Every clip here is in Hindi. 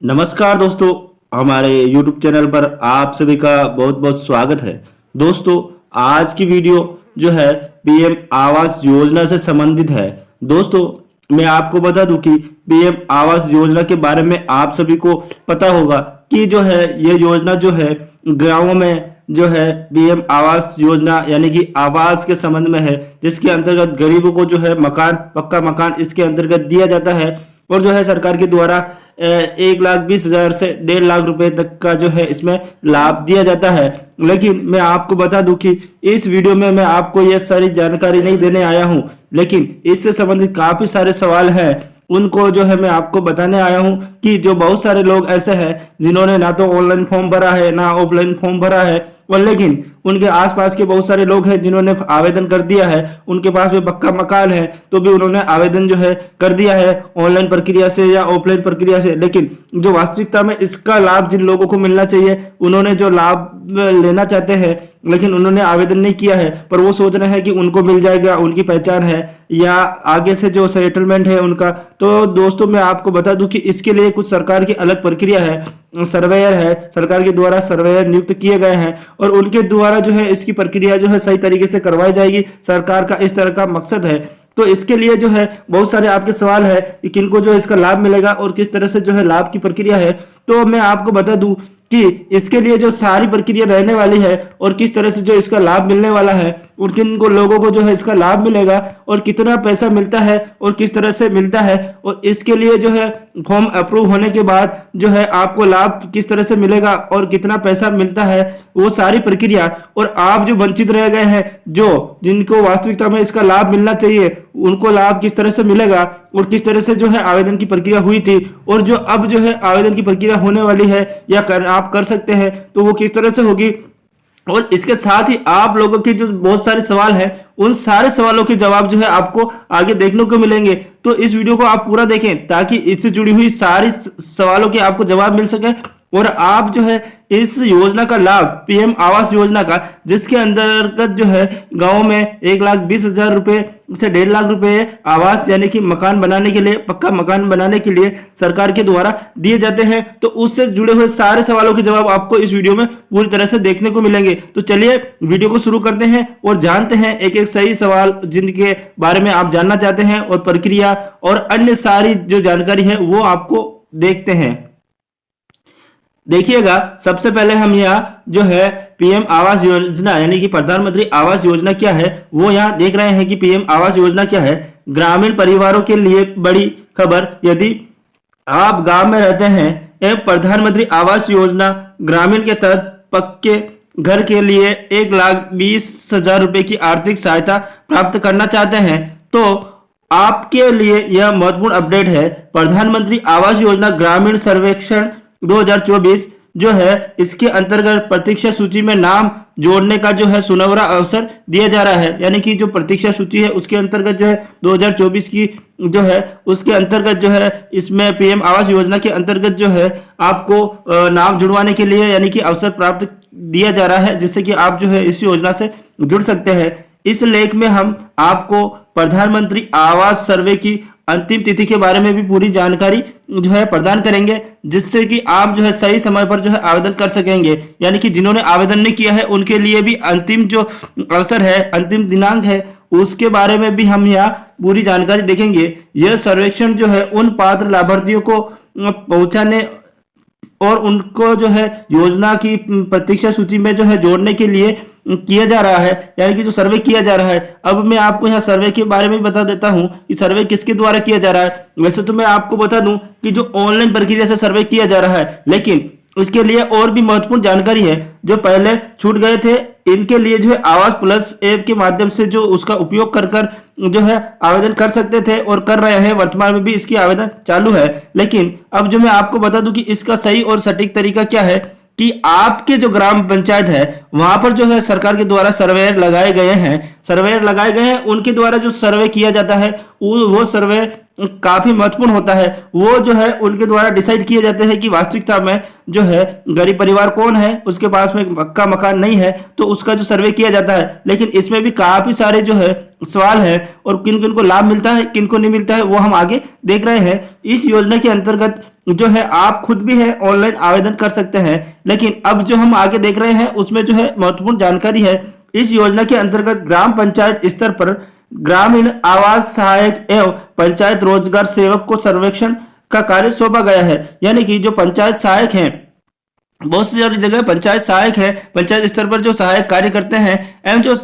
नमस्कार दोस्तों, हमारे YouTube चैनल पर आप सभी का बहुत बहुत स्वागत है। दोस्तों, आज की वीडियो जो है पीएम आवास योजना से संबंधित है। दोस्तों, मैं आपको बता दूं कि पीएम आवास योजना के बारे में आप सभी को पता होगा कि जो है ये योजना जो है गाँवों में जो है पीएम आवास योजना यानी कि आवास के संबंध में है, जिसके अंतर्गत गरीबों को जो है मकान, पक्का मकान इसके अंतर्गत दिया जाता है। और जो है सरकार के द्वारा 1,20,000 से 1.5 लाख रुपए तक का जो है इसमें लाभ दिया जाता है। लेकिन मैं आपको बता दूं कि इस वीडियो में मैं आपको ये सारी जानकारी नहीं देने आया हूं, लेकिन इससे संबंधित काफी सारे सवाल हैं, उनको जो है मैं आपको बताने आया हूं कि जो बहुत सारे लोग ऐसे हैं जिन्होंने ना तो ऑनलाइन फॉर्म भरा है ना ऑफलाइन फॉर्म भरा है, और लेकिन उनके आसपास के बहुत सारे लोग हैं जिन्होंने आवेदन कर दिया है, उनके पास में पक्का मकान है तो भी उन्होंने आवेदन जो है कर दिया है ऑनलाइन प्रक्रिया से या ऑफलाइन प्रक्रिया से। लेकिन जो वास्तविकता में इसका लाभ जिन लोगों को मिलना चाहिए, उन्होंने जो लाभ लेना चाहते हैं लेकिन उन्होंने आवेदन नहीं किया है, पर वो सोच रहे हैं कि उनको मिल जाएगा, उनकी पहचान है या आगे से जो सेटलमेंट है उनका। तो दोस्तों, मैं आपको बता दूं कि इसके लिए कुछ सरकार की अलग प्रक्रिया है, सर्वेयर है, सरकार के द्वारा सर्वेयर नियुक्त किए गए हैं और उनके द्वारा जो है इसकी प्रक्रिया जो है सही तरीके से करवाई जाएगी। सरकार का इस तरह का मकसद है। तो इसके लिए जो है बहुत सारे आपके सवाल है कि किनको जो इसका लाभ मिलेगा और किस तरह से जो है लाभ की प्रक्रिया है। तो मैं आपको बता दूं कि इसके लिए जो सारी प्रक्रिया रहने वाली है और किस तरह से जो इसका लाभ मिलने वाला है और किन को लोगों को जो है इसका लाभ मिलेगा और कितना पैसा मिलता है और किस तरह से मिलता है, और इसके लिए जो है फॉर्म अप्रूव होने के बाद जो है आपको लाभ किस तरह से मिलेगा और कितना पैसा मिलता है, वो सारी प्रक्रिया। और आप जो वंचित रह गए हैं, जो जिनको वास्तविकता में इसका लाभ मिलना चाहिए, उनको लाभ किस तरह से मिलेगा और किस तरह से जो है आवेदन की प्रक्रिया हुई थी और जो अब जो है आवेदन की प्रक्रिया होने वाली है या आप कर सकते हैं तो वो किस तरह से होगी। और इसके साथ ही आप लोगों के जो बहुत सारे सवाल हैं, उन सारे सवालों के जवाब जो है आपको आगे देखने को मिलेंगे। तो इस वीडियो को आप पूरा देखें ताकि इससे जुड़ी हुई सारी सवालों के आपको जवाब मिल सके और आप जो है इस योजना का लाभ, पीएम आवास योजना का, जिसके अंतर्गत जो है गांव में 1,20,000 रुपए से 1.5 लाख रुपए आवास यानी कि मकान बनाने के लिए, पक्का मकान बनाने के लिए सरकार के द्वारा दिए जाते हैं। तो उससे जुड़े हुए सारे सवालों के जवाब आपको इस वीडियो में पूरी तरह से देखने को मिलेंगे। तो चलिए वीडियो को शुरू करते हैं और जानते हैं एक एक सही सवाल जिनके बारे में आप जानना चाहते हैं और प्रक्रिया और अन्य सारी जो जानकारी है वो आपको देखते हैं। देखिएगा, सबसे पहले हम यहाँ जो है पीएम आवास योजना यानी कि प्रधानमंत्री आवास योजना क्या है वो यहाँ देख रहे हैं कि पीएम आवास योजना क्या है। ग्रामीण परिवारों के लिए बड़ी खबर, यदि आप गांव में रहते हैं एवं प्रधानमंत्री आवास योजना ग्रामीण के तहत पक्के घर के लिए 1,20,000 रुपए की आर्थिक सहायता प्राप्त करना चाहते हैं तो आपके लिए यह महत्वपूर्ण अपडेट है। प्रधानमंत्री आवास योजना ग्रामीण सर्वेक्षण 2024 जो है इसके अंतर्गत प्रतीक्षा सूची में नाम जोड़ने का जो है सुनहरा अवसर दिया जा रहा है। यानी कि जो प्रतीक्षा सूची है उसके अंतर्गत जो है 2024 की जो है उसके अंतर्गत जो है इसमें पीएम आवास योजना के अंतर्गत जो है आपको नाम जुड़वाने के लिए यानी कि अवसर प्राप्त दिया जा रहा है, जिससे कि आप जो है इस योजना से जुड़ सकते हैं। इस लेख में हम आपको प्रधानमंत्री आवास सर्वे की अंतिम तिथि के बारे में भी पूरी जानकारी जो है प्रदान करेंगे, जिससे कि आप जो है सही समय पर जो है आवेदन कर सकेंगे। यानी कि जिन्होंने आवेदन नहीं किया है उनके लिए भी अंतिम जो अवसर है, अंतिम दिनांक है, उसके बारे में भी हम यहाँ पूरी जानकारी देखेंगे। यह सर्वेक्षण जो है उन पात्र लाभार्थियों को पहुंचाने और उनको जो है योजना की प्रतीक्षा सूची में जो है जोड़ने के लिए किया जा रहा है, यानी कि जो सर्वे किया जा रहा है। अब मैं आपको यहाँ सर्वे के बारे में बता देता हूँ कि सर्वे किसके द्वारा किया जा रहा है। वैसे तो मैं आपको बता दूं कि जो ऑनलाइन प्रक्रिया से सर्वे किया जा रहा है, लेकिन इसके लिए और भी महत्वपूर्ण जानकारी है जो पहले छूट गए थे, इनके लिए जो है आवास प्लस ऐप के माध्यम से जो उसका उपयोग कर जो है आवेदन कर सकते थे और कर रहे हैं। वर्तमान में भी इसकी आवेदन चालू है। लेकिन अब जो मैं आपको बता दूं कि इसका सही और सटीक तरीका क्या है कि आपके जो ग्राम पंचायत है वहां पर जो है सरकार के द्वारा सर्वेयर लगाए गए हैं, उनके द्वारा जो सर्वे किया जाता है वो सर्वे काफी महत्वपूर्ण होता है। वो जो है उनके द्वारा डिसाइड किए जाते हैं कि वास्तविकता में जो है गरीब परिवार कौन है, उसके पास में पक्का मकान नहीं है, तो उसका जो सर्वे किया जाता है। लेकिन इसमें भी काफी सारे जो है सवाल है और किन किन को लाभ मिलता है, किन को नहीं मिलता है, वो हम आगे देख रहे हैं। इस योजना के अंतर्गत जो है आप खुद भी है ऑनलाइन आवेदन कर सकते हैं। लेकिन अब जो हम आगे देख रहे हैं उसमें जो है महत्वपूर्ण जानकारी है। इस योजना के अंतर्गत ग्राम पंचायत स्तर पर ग्रामीण आवास सहायक एवं पंचायत रोजगार सेवक को सर्वेक्षण का कार्य सौंपा गया है। यानी कि जो पंचायत सहायक हैं, बहुत सी सारी जगह पंचायत सहायक है, पंचायत स्तर पर जो सहायक कार्य करते हैं एवं जो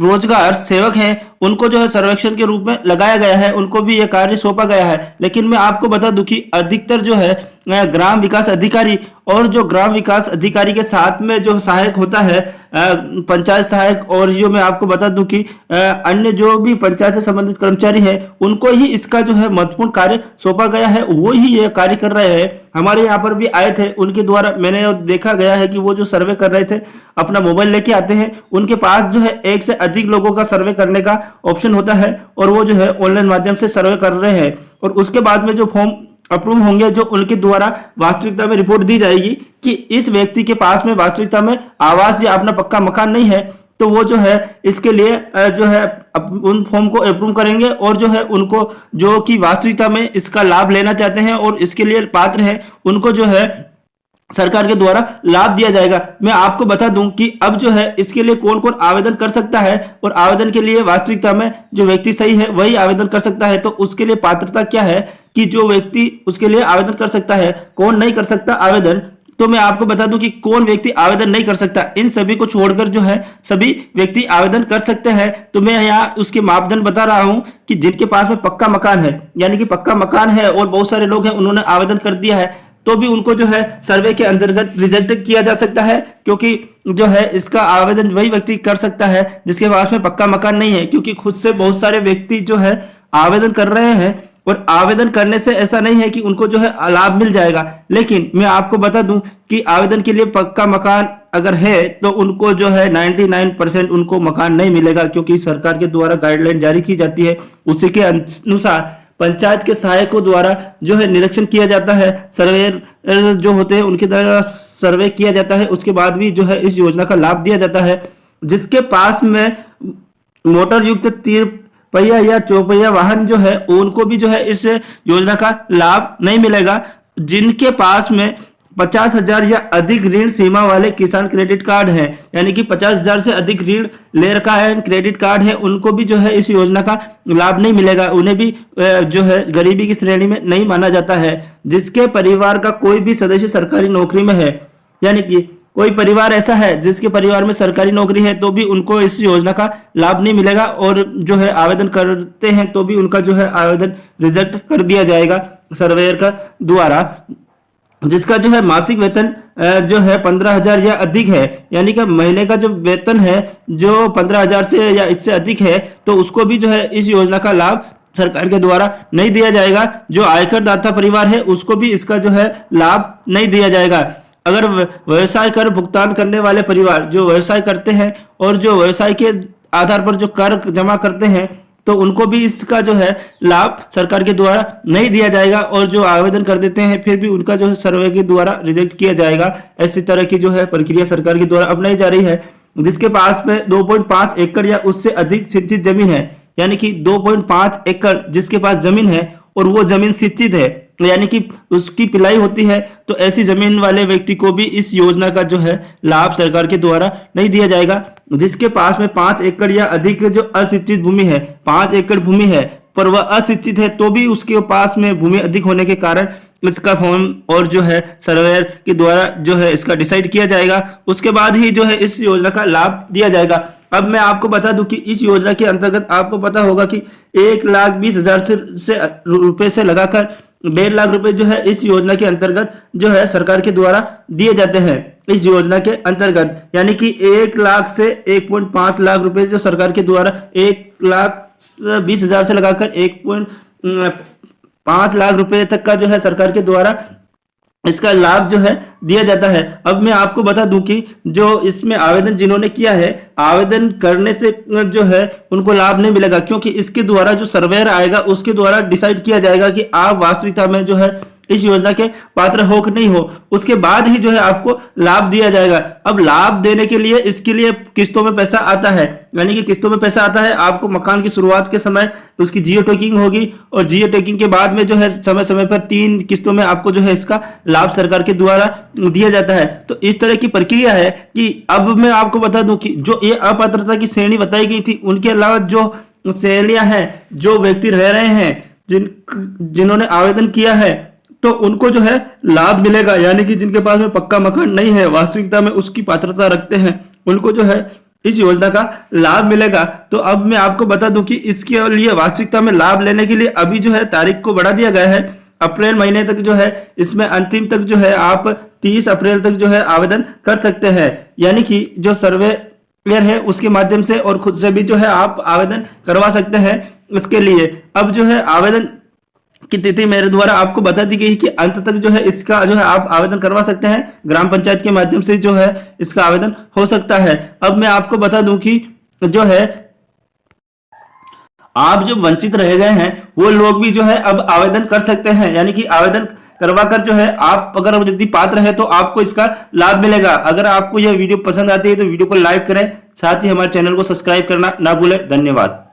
रोजगार सेवक हैं उनको जो है सर्वेक्षण के रूप में लगाया गया है, उनको भी यह कार्य सौंपा गया है। लेकिन मैं आपको बता दूं कि अधिकतर जो है ग्राम विकास अधिकारी और जो ग्राम विकास अधिकारी के साथ में जो सहायक होता है पंचायत सहायक, और जो मैं आपको बता दूं कि अन्य जो भी पंचायत से संबंधित कर्मचारी है उनको ही इसका जो है महत्वपूर्ण कार्य सौंपा गया है, वो ही ये कार्य कर रहे हैं। हमारे यहाँ पर भी आए थे, उनके द्वारा मैंने देखा गया है कि वो जो सर्वे कर रहे थे अपना मोबाइल लेके आते हैं, उनके पास जो है एक से अधिक लोगों का सर्वे करने का ऑप्शन होता है और वो जो है ऑनलाइन माध्यम से सर्वे कर रहे हैं। और उसके बाद में जो फॉर्म अप्रूव होंगे, जो उनके द्वारा वास्तविकता में रिपोर्ट दी जाएगी कि इस व्यक्ति के पास में वास्तविकता में आवास या अपना पक्का मकान नहीं है, तो वो जो है इसके लिए जो है उन फॉर्म को अप्रूव करेंगे और जो है उनको जो कि वास्तविकता में इसका लाभ लेना चाहते हैं और इसके लिए पात्र हैं उनको जो है सरकार के द्वारा लाभ दिया जाएगा। मैं आपको बता दूं कि अब जो है इसके लिए कौन कौन आवेदन कर सकता है और आवेदन के लिए वास्तविकता में जो व्यक्ति सही है वही आवेदन कर सकता है। तो उसके लिए पात्रता क्या है कि जो व्यक्ति उसके लिए आवेदन कर सकता है, कौन नहीं कर सकता आवेदन, तो मैं आपको बता दूं कि कौन व्यक्ति आवेदन नहीं कर सकता। इन सभी को छोड़कर जो है सभी व्यक्ति आवेदन कर सकते हैं। तो मैं यहाँ उसके मापदंड बता रहा हूं कि जिनके पास में पक्का मकान है, यानी कि पक्का मकान है और बहुत सारे लोग हैं उन्होंने आवेदन कर दिया है, तो भी उनको जो है सर्वे के अंतर्गत रिजेक्ट किया जा सकता है, क्योंकि जो है इसका आवेदन वही व्यक्ति कर सकता है जिसके पास में पक्का मकान नहीं है। क्योंकि खुद से बहुत सारे व्यक्ति जो है आवेदन कर रहे हैं और आवेदन करने से ऐसा नहीं है कि उनको जो है लाभ मिल जाएगा। लेकिन मैं आपको बता दूं कि आवेदन के लिए पक्का मकान अगर है तो उनको जो है 99% उनको मकान नहीं मिलेगा, क्योंकि सरकार के द्वारा गाइडलाइन जारी की जाती है, उसी के अनुसार पंचायत के सहायकों द्वारा जो है निरीक्षण किया जाता है, सर्वेयर जो होते हैं उनके द्वारा सर्वे किया जाता है, उसके बाद भी जो है इस योजना का लाभ दिया जाता है। जिसके पास में मोटर युक्त 3 पहिया या चौपहिया वाहन जो है उनको भी जो है इस योजना का लाभ नहीं मिलेगा। जिनके पास में 50,000 या अधिक ऋण सीमा वाले किसान क्रेडिट कार्ड है, यानी कि 50,000 से अधिक ऋण ले रखा है, क्रेडिट कार्ड है, उनको भी जो है इस योजना का लाभ नहीं मिलेगा। उन्हें भी जो है गरीबी की श्रेणी में नहीं माना जाता है। जिसके परिवार का कोई भी सदस्य सरकारी नौकरी में है, यानी कि कोई परिवार ऐसा है जिसके परिवार में सरकारी नौकरी है, तो भी उनको इस योजना का लाभ नहीं मिलेगा और जो है आवेदन करते हैं तो भी उनका जो है आवेदन रिजेक्ट कर दिया जाएगा सर्वेयर का द्वारा। जिसका जो है मासिक वेतन जो है 15,000 या अधिक है, यानी कि महीने का जो वेतन है जो 15,000 से या इससे अधिक है, तो उसको भी जो है इस योजना का लाभ सरकार के द्वारा नहीं दिया जाएगा। जो आयकर दाता परिवार है उसको भी इसका जो है लाभ नहीं दिया जाएगा। अगर व्यवसाय कर भुगतान करने वाले परिवार जो व्यवसाय करते हैं और जो व्यवसाय के आधार पर जो कर जमा करते हैं, तो उनको भी इसका जो है लाभ सरकार के द्वारा नहीं दिया जाएगा। और जो आवेदन कर देते हैं फिर भी उनका जो है सर्वे के द्वारा रिजेक्ट किया जाएगा। ऐसी तरह की जो है प्रक्रिया सरकार के द्वारा अपनाई जा रही है। जिसके पास में 2.5 एकड़ या उससे अधिक सिंचित जमीन है, यानी कि 2.5 एकड़ जिसके पास जमीन है और वो जमीन सिंचित है, यानी कि उसकी पिलाई होती है, तो ऐसी जमीन वाले व्यक्ति को भी इस योजना का जो है लाभ सरकार के द्वारा नहीं दिया जाएगा। जिसके पास में 5 एकड़ या अधिक जो असिंचित भूमि है, 5 एकड़ भूमि है पर वह अशिक्षित है, तो भी उसके पास में भूमि अधिक होने के कारण इसका फॉर्म और जो है सर्वेयर के द्वारा जो है इसका डिसाइड किया जाएगा। उसके बाद ही जो है इस योजना का लाभ दिया जाएगा। अब मैं आपको बता दूं कि इस योजना के अंतर्गत आपको पता होगा कि 1,20,000 से रुपए से लगाकर 1.5 लाख रुपए जो है इस योजना के अंतर्गत जो है सरकार के द्वारा दिए जाते हैं। इस योजना के अंतर्गत यानी कि 1 लाख से 1.5 लाख रुपए जो सरकार के द्वारा 1,20,000 से लगाकर 1.5 लाख रुपए तक का जो है सरकार के द्वारा इसका लाभ जो है दिया जाता है। अब मैं आपको बता दूं कि जो इसमें आवेदन जिन्होंने किया है, आवेदन करने से जो है उनको लाभ नहीं मिलेगा, क्योंकि इसके द्वारा जो सर्वेयर आएगा उसके द्वारा डिसाइड किया जाएगा कि आप वास्तविकता में जो है इस योजना के पात्र हो कि नहीं हो, उसके बाद ही जो है आपको लाभ दिया जाएगा। अब लाभ देने के लिए इसके लिए किस्तों में पैसा आता है, यानी कि किस्तों में पैसा आता है। आपको मकान की शुरुआत के समय उसकी जियो टैगिंग होगी और जियो टैगिंग के बाद में जो है समय समय पर 3 किस्तों में आपको जो है इसका लाभ सरकार के द्वारा दिया जाता है। तो इस तरह की प्रक्रिया है कि अब मैं आपको बता दूं कि जो ये अपात्रता की श्रेणी बताई गई थी, उनके अलावा जो श्रेणियां हैं, जो व्यक्ति रह रहे हैं, जिन्होंने आवेदन किया है, तो उनको जो है लाभ मिलेगा। यानी कि जिनके पास में पक्का मकान नहीं है, वास्तविकता में उसकी पात्रता रखते हैं, उनको जो है इस योजना का लाभ मिलेगा। तो अब मैं आपको बता दूं कि इसके लिए वास्तविकता में लाभ लेने के लिए अभी जो है तारीख को बढ़ा दिया गया है। अप्रैल महीने तक जो है इसमें अंतिम तक जो है आप 30 अप्रैल तक जो है आवेदन कर सकते हैं। यानी कि जो सर्वे है उसके माध्यम से और खुद से भी जो है आप आवेदन करवा सकते हैं इसके लिए। अब जो है आवेदन की तिथि मेरे द्वारा आपको बता दी गई कि अंत तक जो है इसका जो है आप आवेदन करवा सकते हैं। ग्राम पंचायत के माध्यम से जो है इसका आवेदन हो सकता है। अब मैं आपको बता दूं कि जो है आप जो वंचित रह गए हैं वो लोग भी जो है अब आवेदन कर सकते हैं। यानी कि आवेदन करवाकर जो है आप अगर यदि पात्र है तो आपको इसका लाभ मिलेगा। अगर आपको यह वीडियो पसंद आती है तो वीडियो को लाइक करें, साथ ही हमारे चैनल को सब्सक्राइब करना ना भूलें। धन्यवाद।